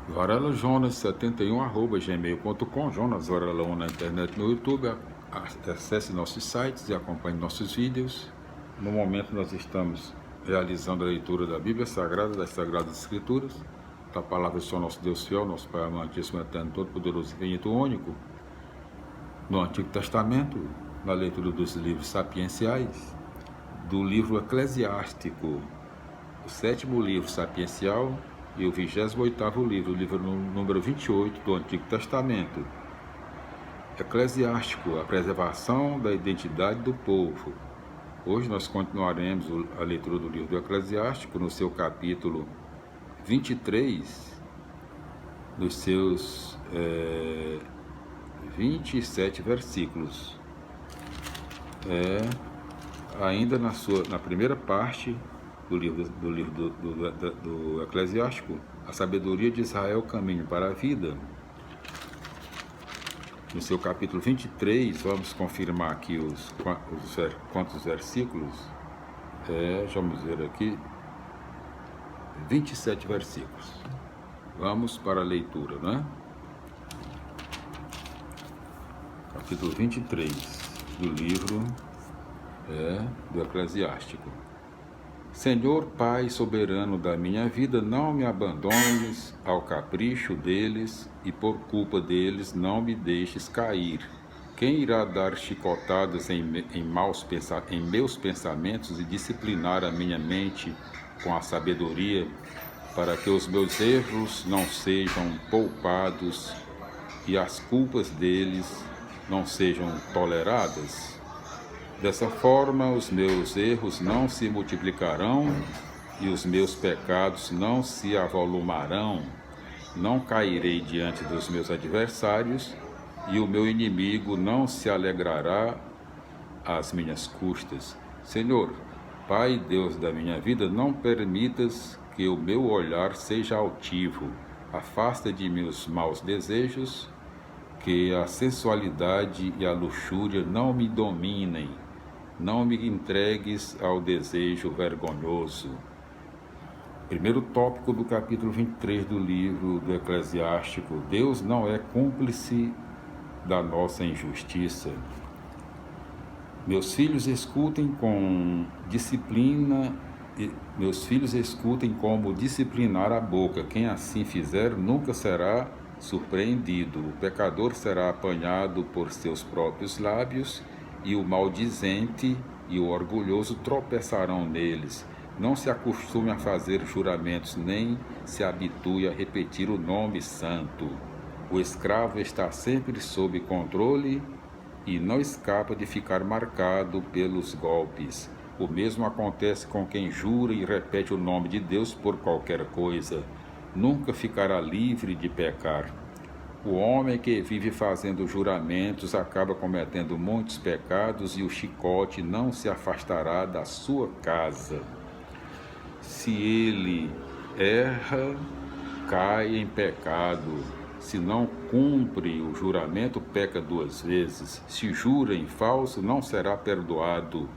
Varela Jonas 71 @gmail.com. Jonas Varela 1 na internet, no YouTube. Acesse nossos sites e acompanhe nossos vídeos. No momento nós estamos realizando a leitura da Bíblia Sagrada, das Sagradas Escrituras, da palavra do Senhor nosso Deus fiel, nosso Pai amantíssimo, eterno, todo-poderoso, infinito, único, no Antigo Testamento, na leitura dos livros sapienciais, do livro Eclesiástico, o 7º livro sapiencial e o 28º livro, o livro número 28 do Antigo Testamento. Eclesiástico, a preservação da identidade do povo. Hoje nós continuaremos a leitura do livro do Eclesiástico no seu capítulo 23, nos seus 27 versículos. Ainda na primeira parte do livro do Eclesiástico, a sabedoria de Israel, caminho para a vida. No seu capítulo 23, vamos confirmar aqui quantos versículos. Vamos ver aqui, 27 versículos. Vamos para a leitura, né? Capítulo 23 do livro do Eclesiástico. Senhor Pai soberano da minha vida, não me abandones ao capricho deles e por culpa deles não me deixes cair. Quem irá dar chicotadas em meus pensamentos e disciplinar a minha mente com a sabedoria, para que os meus erros não sejam poupados e as culpas deles não sejam toleradas? Dessa forma, os meus erros não se multiplicarão e os meus pecados não se avolumarão. Não cairei diante dos meus adversários e o meu inimigo não se alegrará às minhas custas. Senhor, Pai Deus da minha vida, não permitas que o meu olhar seja altivo. Afasta de mim os maus desejos, que a sensualidade e a luxúria não me dominem. Não me entregues ao desejo vergonhoso. Primeiro tópico do capítulo 23 do livro do Eclesiástico. Deus não é cúmplice da nossa injustiça. Meus filhos escutem como disciplinar a boca. Quem assim fizer nunca será surpreendido. O pecador será apanhado por seus próprios lábios, e o maldizente e o orgulhoso tropeçarão neles. Não se acostume a fazer juramentos, nem se habitue a repetir o nome santo. O escravo está sempre sob controle e não escapa de ficar marcado pelos golpes. O mesmo acontece com quem jura e repete o nome de Deus por qualquer coisa. Nunca ficará livre de pecar. O homem que vive fazendo juramentos acaba cometendo muitos pecados e o chicote não se afastará da sua casa. Se ele erra, cai em pecado. Se não cumpre o juramento, peca 2 vezes. Se jura em falso, não será perdoado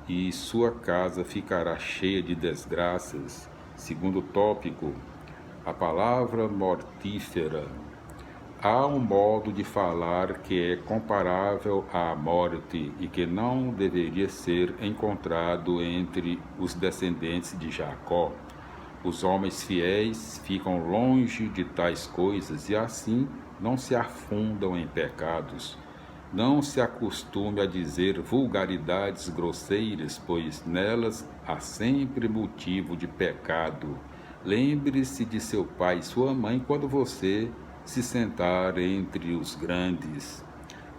e sua casa ficará cheia de desgraças. Segundo tópico, a palavra mortífera. Há um modo de falar que é comparável à morte e que não deveria ser encontrado entre os descendentes de Jacó. Os homens fiéis ficam longe de tais coisas e assim não se afundam em pecados. Não se acostume a dizer vulgaridades grosseiras, pois nelas há sempre motivo de pecado. Lembre-se de seu pai e sua mãe quando você se sentar entre os grandes.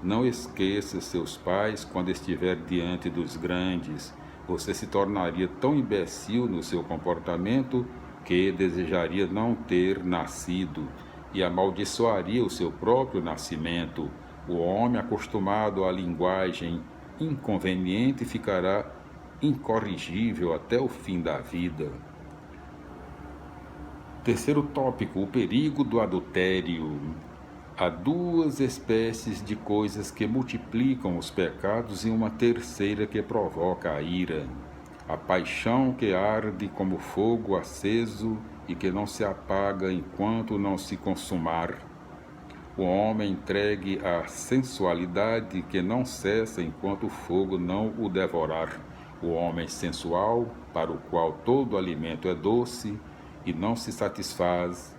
Não esqueça seus pais quando estiver diante dos grandes. Você se tornaria tão imbecil no seu comportamento que desejaria não ter nascido e amaldiçoaria o seu próprio nascimento. O homem acostumado à linguagem inconveniente ficará incorrigível até o fim da vida. Terceiro tópico, o perigo do adultério. Há 2 espécies de coisas que multiplicam os pecados e uma terceira que provoca a ira. A paixão que arde como fogo aceso e que não se apaga enquanto não se consumar. O homem entregue à sensualidade que não cessa enquanto o fogo não o devorar. O homem sensual, para o qual todo alimento é doce, e não se satisfaz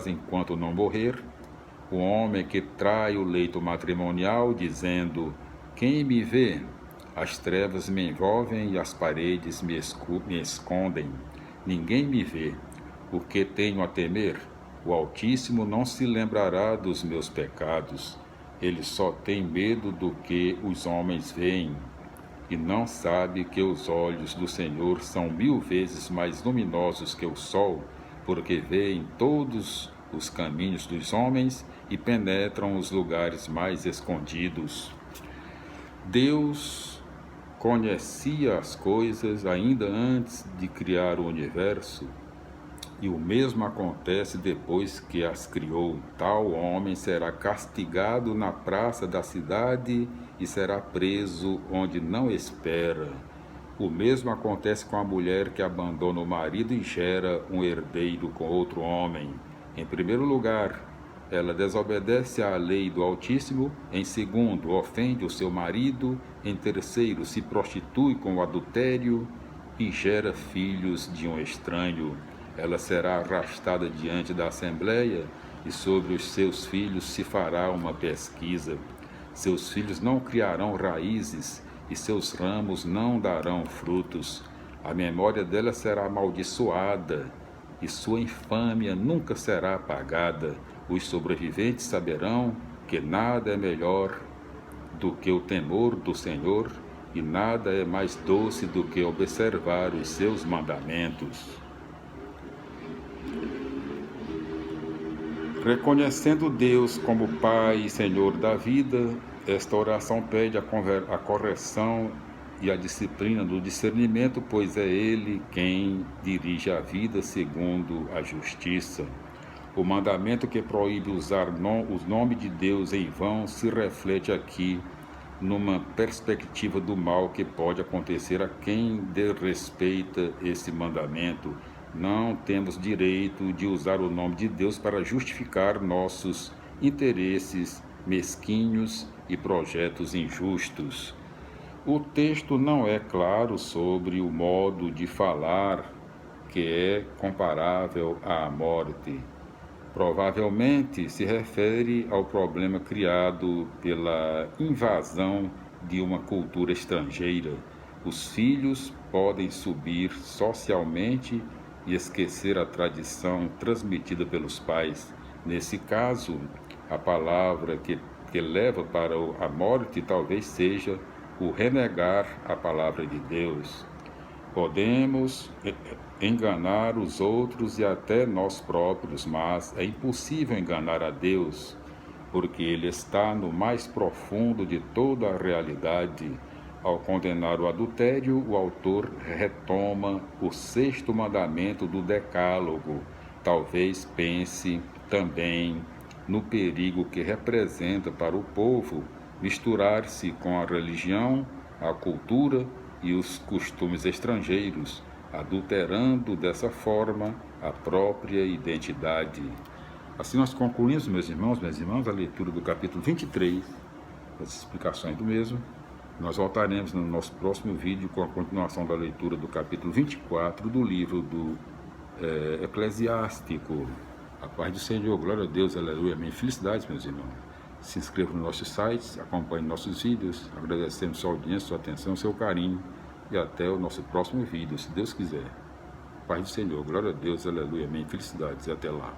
enquanto não morrer. O homem que trai o leito matrimonial, dizendo: quem me vê? As trevas me envolvem e as paredes me escondem. Ninguém me vê. O que tenho a temer? O Altíssimo não se lembrará dos meus pecados. Ele só tem medo do que os homens veem, e não sabe que os olhos do Senhor são 1000 vezes mais luminosos que o sol, porque veem todos os caminhos dos homens e penetram os lugares mais escondidos. Deus conhecia as coisas ainda antes de criar o universo, e o mesmo acontece depois que as criou. Tal homem será castigado na praça da cidade e será preso onde não espera. O mesmo acontece com a mulher que abandona o marido e gera um herdeiro com outro homem. Em primeiro lugar, ela desobedece à lei do Altíssimo. Em segundo, ofende o seu marido. Em terceiro, se prostitui com o adultério e gera filhos de um estranho. Ela será arrastada diante da Assembleia e sobre os seus filhos se fará uma pesquisa. Seus filhos não criarão raízes e seus ramos não darão frutos. A memória dela será amaldiçoada e sua infâmia nunca será apagada. Os sobreviventes saberão que nada é melhor do que o temor do Senhor e nada é mais doce do que observar os seus mandamentos. Reconhecendo Deus como Pai e Senhor da vida, esta oração pede a correção e a disciplina do discernimento, pois é Ele quem dirige a vida segundo a justiça. O mandamento que proíbe usar o nome de Deus em vão se reflete aqui numa perspectiva do mal que pode acontecer a quem desrespeita esse mandamento. Não temos direito de usar o nome de Deus para justificar nossos interesses mesquinhos e projetos injustos. O texto não é claro sobre o modo de falar que é comparável à morte. Provavelmente se refere ao problema criado pela invasão de uma cultura estrangeira. Os filhos podem subir socialmente e esquecer a tradição transmitida pelos pais. Nesse caso, a palavra que leva para a morte talvez seja o renegar a palavra de Deus. Podemos enganar os outros e até nós próprios, mas é impossível enganar a Deus, porque Ele está no mais profundo de toda a realidade. Ao condenar o adultério, o autor retoma o 6º mandamento do Decálogo. Talvez pense também no perigo que representa para o povo misturar-se com a religião, a cultura e os costumes estrangeiros, adulterando dessa forma a própria identidade. Assim nós concluímos, meus irmãos, minhas irmãs, a leitura do capítulo 23, as explicações do mesmo. Nós voltaremos no nosso próximo vídeo com a continuação da leitura do capítulo 24 do livro do Eclesiástico. A paz do Senhor, glória a Deus, aleluia, amém. Felicidades, meus irmãos. Se inscreva nos nossos sites, acompanhe nossos vídeos. Agradecemos sua audiência, sua atenção, seu carinho. E até o nosso próximo vídeo, se Deus quiser. Paz do Senhor, glória a Deus, aleluia, amém. Felicidades e até lá.